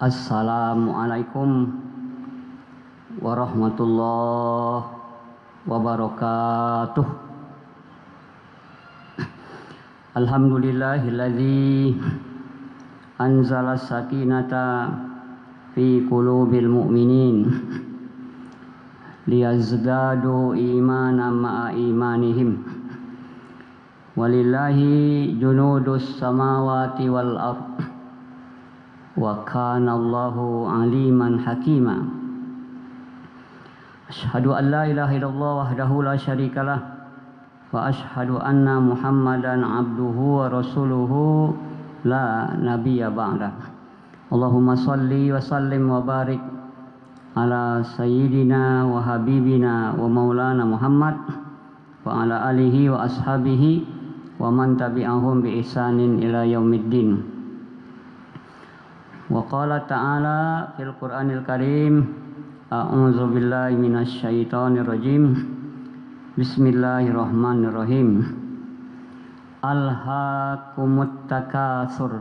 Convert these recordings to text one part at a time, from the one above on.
Assalamualaikum warahmatullahi wabarakatuh. Alhamdulillahilladzi anzala sakinata fi qulubil mu'minin liyazdadu imanan ma'a imanihim. Walillahi junudus samawati wal ardh wa kana Allahu aliman hakima. Asyhadu an la ilaha illallah wahdahu la syarikalah wa asyhadu anna Muhammadan abduhu wa rasuluhu la nabiyya ba'da. Allahumma salli wa sallim wa barik ala sayyidina wa habibina wa maulana Muhammad wa ala alihi wa ashabihi wa man tabi'ahum bi ihsanin ila yaumiddin. Wa qala ta'ala fil Qur'anil Karim, a'udzu billahi minasy syaithanir rajim. Bismillahirrahmanirrahim. Alhaakumut takatsur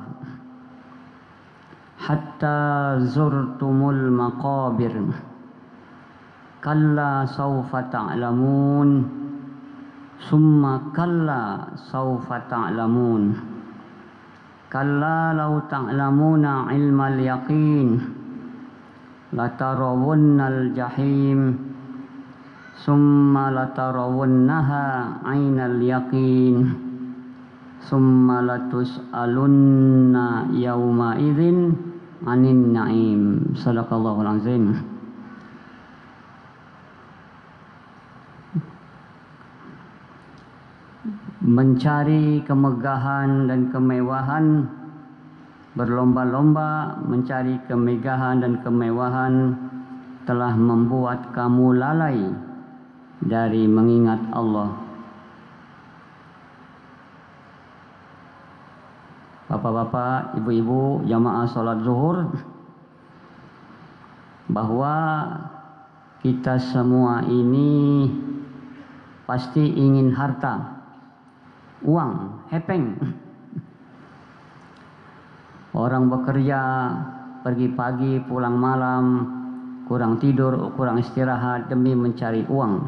hatta zurtumul maqabir. Kalla sawfa ta'lamun summa kalla sawfa ta'lamun. Kalla law ta'lamuna ilmal yaqin latarawunnal jahim summa latarawunnaha ainal yaqin summa latus'alunna yawma idzin anin na'im. Sadaqallahul azim. Mencari kemegahan dan kemewahan, berlomba-lomba mencari kemegahan dan kemewahan telah membuat kamu lalai dari mengingat Allah. Bapak-bapak, ibu-ibu, jamaah sholat zuhur, bahwa kita semua ini pasti ingin harta, uang, hepeng. Orang bekerja, pergi pagi, pulang malam, kurang tidur, kurang istirahat demi mencari uang.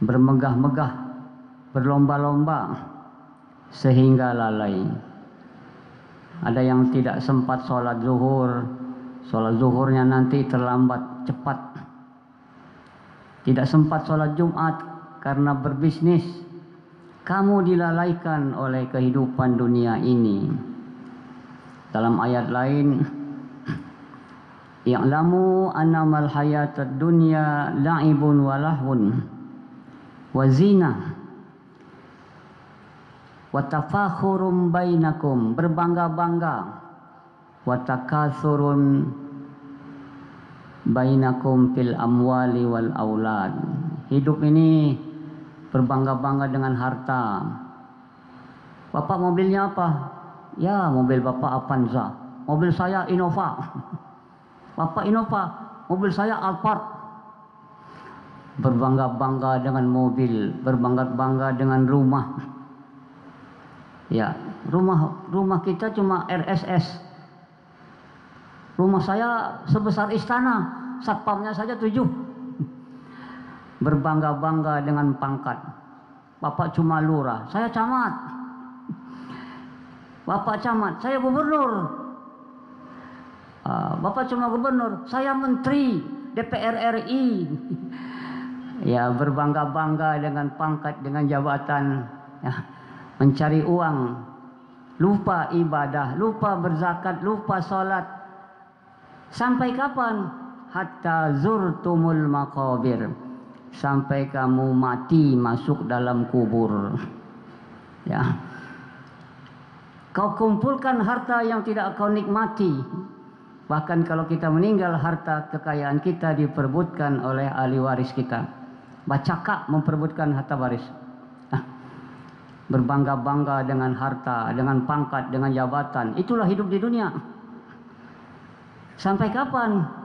Bermegah-megah, berlomba-lomba, sehingga lalai. Ada yang tidak sempat sholat zuhurnya nanti terlambat cepat. Tidak sempat sholat Jumat karena berbisnis. Kamu dilalaikan oleh kehidupan dunia ini. Dalam ayat lain, i'lamu annamal hayatad dunya la'ibun wa lahwun wa zinah wa tafakhurum bainakum, berbangga-bangga, wa takatsurun bainakum fil amwali wal aulad. Hidup ini berbangga-bangga dengan harta. Bapak mobilnya apa? Ya, mobil bapak Avanza. Mobil saya Innova. Bapak Innova, mobil saya Alphard. Berbangga-bangga dengan mobil, berbangga-bangga dengan rumah. Ya, rumah kita cuma RSS. Rumah saya sebesar istana, satpamnya saja 7. Berbangga-bangga dengan pangkat. Bapak cuma lurah, saya camat. Bapak camat, saya gubernur. Bapak cuma gubernur, saya menteri DPR RI. Ya, berbangga-bangga dengan pangkat, dengan jabatan. Ya, mencari uang, lupa ibadah, lupa berzakat, lupa sholat. Sampai kapan? Hatta zurtumul maqabir. Sampai kamu mati masuk dalam kubur. Ya, kau kumpulkan harta yang tidak kau nikmati. Bahkan kalau kita meninggal, harta kekayaan kita diperebutkan oleh ahli waris kita. Bacaka memperebutkan harta waris. Berbangga-bangga dengan harta, dengan pangkat, dengan jabatan. Itulah hidup di dunia. Sampai kapan?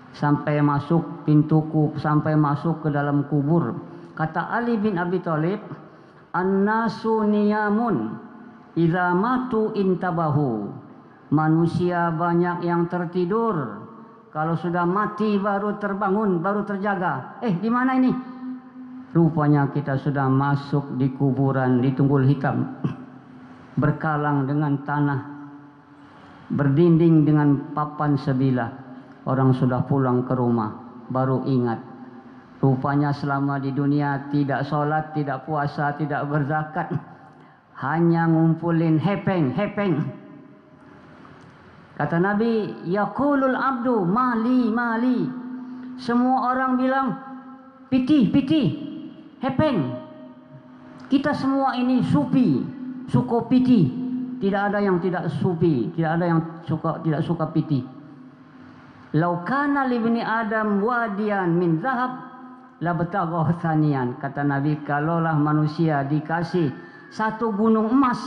Sampai masuk pintuku, sampai masuk ke dalam kubur. Kata Ali bin Abi Thalib, "An-nasu niyamun idza matu intabahu Manusia banyak yang tertidur. Kalau sudah mati baru terbangun, baru terjaga. Di mana ini? Rupanya kita sudah masuk di kuburan, di tunggul hitam. Berkalang dengan tanah, berdinding dengan papan sebilah. Orang sudah pulang ke rumah, baru ingat. Rupanya selama di dunia tidak sholat, tidak puasa, tidak berzakat. Hanya ngumpulin hepeng. Kata Nabi, yaqulul abdu mali. Semua orang bilang piti, hepeng. Kita semua ini sufi, suko piti. Tidak ada yang tidak sufi, tidak ada yang tidak suka piti. Lau kana li bani Adam wadiyan min zahab la batagha thaniyan. Kata Nabi, kalaulah manusia dikasih satu gunung emas,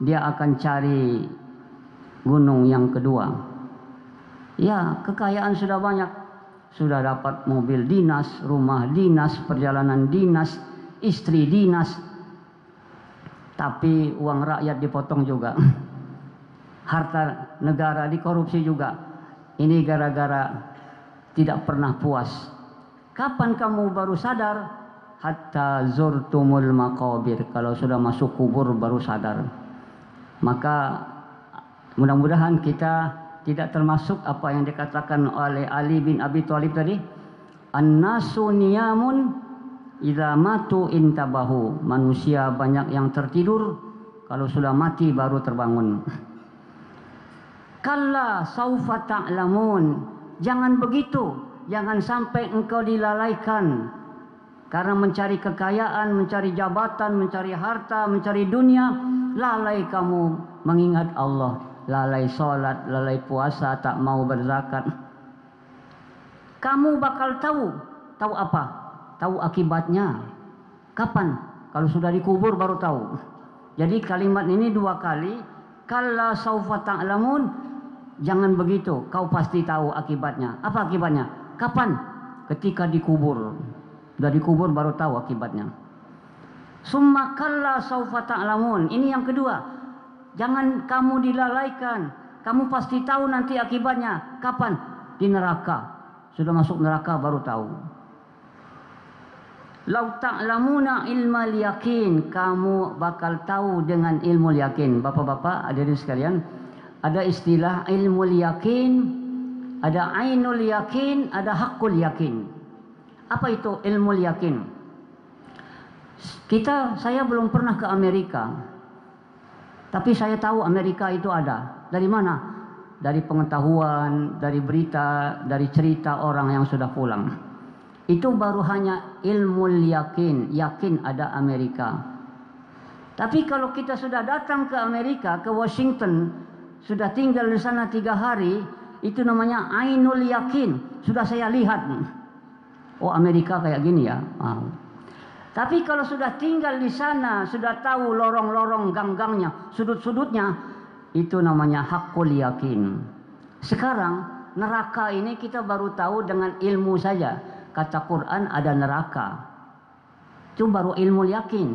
dia akan cari gunung yang kedua. Ya, kekayaan sudah banyak. Sudah dapat mobil dinas, rumah dinas, perjalanan dinas, istri dinas. Tapi uang rakyat dipotong juga. Harta negara dikorupsi juga. Ini gara-gara tidak pernah puas. Kapan kamu baru sadar? Hatta zurtumul maqabir. Kalau sudah masuk kubur baru sadar. Maka mudah-mudahan kita tidak termasuk apa yang dikatakan oleh Ali bin Abi Thalib tadi. An-nasu niyamun idza matu intabahu. Manusia banyak yang tertidur, kalau sudah mati baru terbangun. Kalla saufa ta'lamun. Jangan begitu, jangan sampai engkau dilalaikan karena mencari kekayaan, mencari jabatan, mencari harta, mencari dunia. Lalai kamu mengingat Allah, lalai sholat, lalai puasa, tak mau berzakat. Kamu bakal tahu apa? Tahu akibatnya. Kapan? Kalau sudah dikubur baru tahu. Jadi kalimat ini dua kali. Kalla saufa ta'lamun. Jangan begitu, kau pasti tahu akibatnya. Apa akibatnya? Kapan? Ketika dikubur. Sudah dikubur baru tahu akibatnya. Summa kalla saufa ta'lamun. Ini yang kedua. Jangan kamu dilalaikan. Kamu pasti tahu nanti akibatnya. Kapan? Di neraka. Sudah masuk neraka baru tahu. Lau ta'lamuna ilmal yakin. Kamu bakal tahu dengan ilmu yakin. Bapak-bapak, hadirin sekalian, ada istilah ilmu yakin, ada ainul yakin, ada hakul yakin. Apa itu ilmu yakin? Saya belum pernah ke Amerika, tapi saya tahu Amerika itu ada. Dari mana? Dari pengetahuan, dari berita, dari cerita orang yang sudah pulang. Itu baru hanya ilmu yakin, yakin ada Amerika. Tapi kalau kita sudah datang ke Amerika, ke Washington, sudah tinggal di sana 3 hari, itu namanya ainul yakin. Sudah saya lihat, oh Amerika kayak gini ya. Tapi kalau sudah tinggal di sana, sudah tahu lorong-lorong, gang-gangnya, sudut-sudutnya, itu namanya hakul yakin. Sekarang neraka ini kita baru tahu dengan ilmu saja. Kata Quran ada neraka. Itu baru ilmu yakin.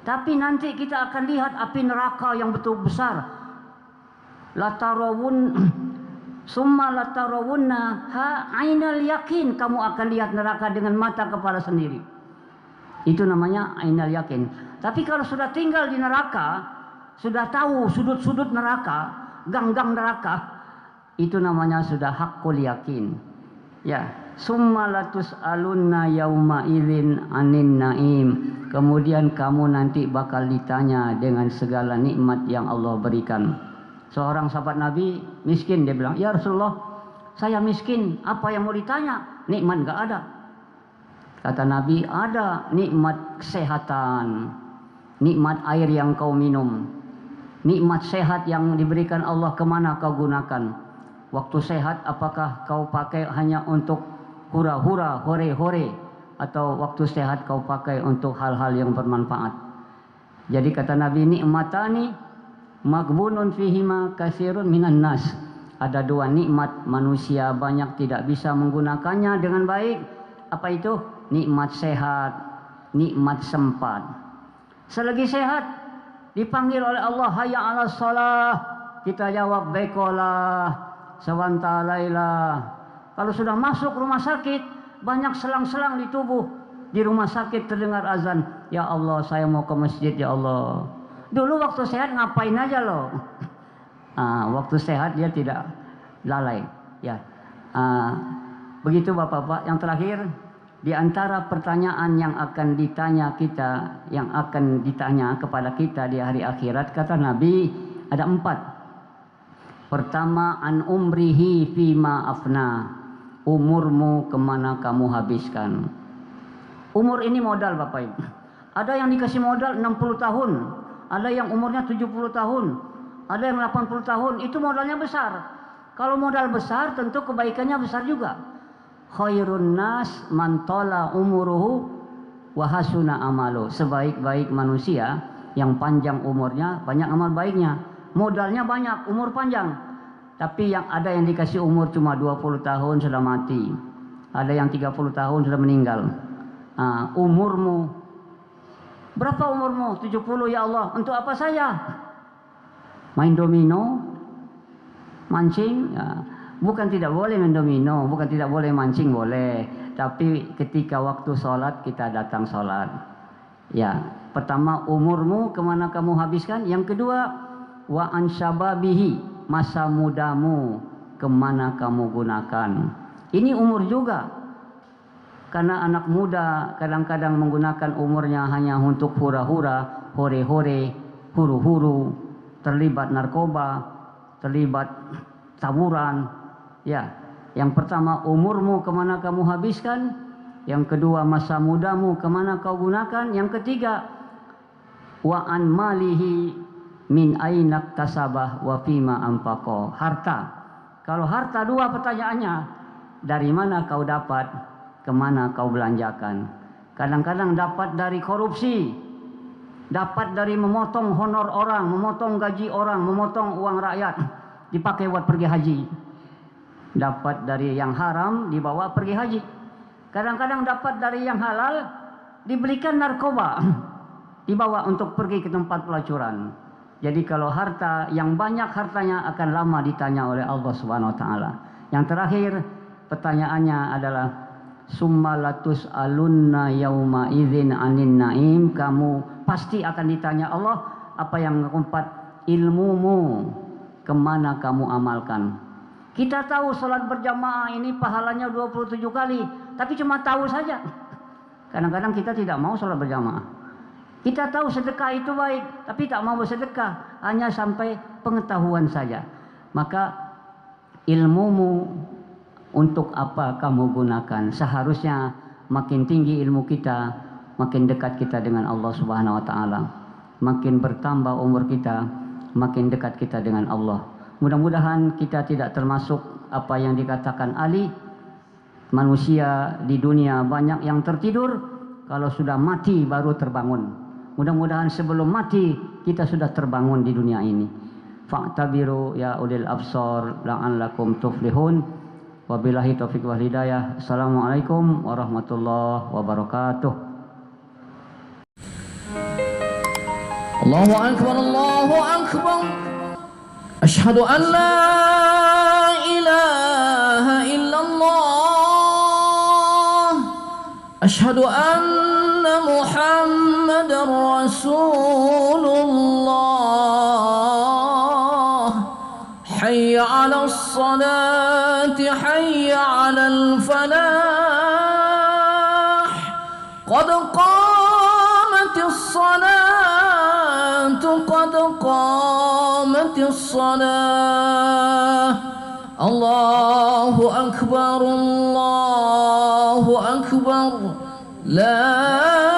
Tapi nanti kita akan lihat api neraka yang betul besar. Summa latarawunna ha ainal yakin. Kamu akan lihat neraka dengan mata kepala sendiri. Itu namanya ainal yakin. Tapi kalau sudah tinggal di neraka, sudah tahu sudut-sudut neraka, gang-gang neraka, itu namanya sudah hakul yakin. Ya, summa latus'alunna yauma idzin anin naim. Kemudian kamu nanti bakal ditanya dengan segala nikmat yang Allah berikan. Seorang sahabat Nabi miskin, dia bilang, ya Rasulullah, saya miskin, apa yang mau ditanya? Nikmat gak ada. Kata Nabi, ada nikmat kesehatan, nikmat air yang kau minum, nikmat sehat yang diberikan Allah, kemana kau gunakan? Waktu sehat apakah kau pakai hanya untuk hura-hura, hore-hore, atau waktu sehat kau pakai untuk hal-hal yang bermanfaat? Jadi kata Nabi, nikmatani maghbunun fihima katsirun minan nas. Ada 2 nikmat manusia banyak tidak bisa menggunakannya dengan baik. Apa itu? Nikmat sehat, nikmat sempat. Selagi sehat dipanggil oleh Allah, hayya 'alas shalah, kita jawab bekolah, sawantalaila. Kalau sudah masuk rumah sakit, banyak selang-selang di tubuh. Di rumah sakit terdengar azan, ya Allah saya mau ke masjid ya Allah. Dulu waktu sehat ngapain aja loh. Waktu sehat dia tidak lalai. Ya, begitu bapak-bapak. Yang terakhir, di antara pertanyaan yang akan ditanya kita, yang akan ditanya kepada kita di hari akhirat, kata Nabi ada 4. Pertama, an umrihi fima afna, umurmu kemana kamu habiskan. Umur ini modal Bapak Ibu. Ada yang dikasih modal 60 tahun, ada yang umurnya 70 tahun, ada yang 80 tahun, itu modalnya besar. Kalau modal besar tentu kebaikannya besar juga. Khairun nas man tala umuruhu wa hasuna amalu. Sebaik-baik manusia yang panjang umurnya, banyak amal baiknya. Modalnya banyak, umur panjang. Tapi yang ada yang dikasih umur cuma 20 tahun sudah mati. Ada yang 30 tahun sudah meninggal. Umurmu berapa umurmu? 70 ya Allah. Untuk apa saya? Main domino? Mancing? Bukan tidak boleh main domino, bukan tidak boleh mancing, boleh. Tapi ketika waktu sholat kita datang sholat. Ya, pertama umurmu kemana kamu habiskan. Yang kedua, wa an syababihi, masa mudamu kemana kamu gunakan. Ini umur juga. Karena anak muda kadang-kadang menggunakan umurnya hanya untuk hura-hura, hore-hore, huru-huru, terlibat narkoba, terlibat tawuran. Ya, yang pertama umurmu kemana kamu habiskan. Yang kedua masa mudamu kemana kau gunakan. Yang ketiga wa an malihi min ainak tasabah wa fima anfaqo. Harta. Kalau harta dua pertanyaannya, dari mana kau dapat, kemana kau belanjakan. Kadang-kadang dapat dari korupsi, dapat dari memotong honor orang, memotong gaji orang, memotong uang rakyat, dipakai buat pergi haji. Dapat dari yang haram, dibawa pergi haji. Kadang-kadang dapat dari yang halal, dibelikan narkoba, dibawa untuk pergi ke tempat pelacuran. Jadi kalau harta yang banyak, hartanya akan lama ditanya oleh Allah Subhanahu wa taala. Yang terakhir pertanyaannya adalah summa latus alunna yauma idzin anin naim. Kamu pasti akan ditanya Allah, apa yang keempat, ilmumu kemana kamu amalkan. Kita tahu sholat berjamaah ini pahalanya 27 kali, tapi cuma tahu saja. Kadang-kadang kita tidak mau sholat berjamaah. Kita tahu sedekah itu baik, tapi tak mau bersedekah, hanya sampai pengetahuan saja. Maka ilmumu untuk apa kamu gunakan. Seharusnya makin tinggi ilmu kita, makin dekat kita dengan Allah Subhanahu wa taala. Makin bertambah umur kita, makin dekat kita dengan Allah. Mudah-mudahan kita tidak termasuk apa yang dikatakan Ali, manusia di dunia banyak yang tertidur, kalau sudah mati baru terbangun. Mudah-mudahan sebelum mati kita sudah terbangun di dunia ini. Fa'tabiru ya ulil absar la'allakum tuflihun. Wabillahi taufiq wal hidayah. Assalamualaikum warahmatullahi wabarakatuh. Allahu akbar, Allahu akbar. Asyhadu an la ilaha illallah. Asyhadu anna Muhammadar Rasulullah. Hayya 'alas salati, hayya 'alal falah. Qad qamatis salatu, qad qamatis salah. Allahu akbar, Allahu akbar. La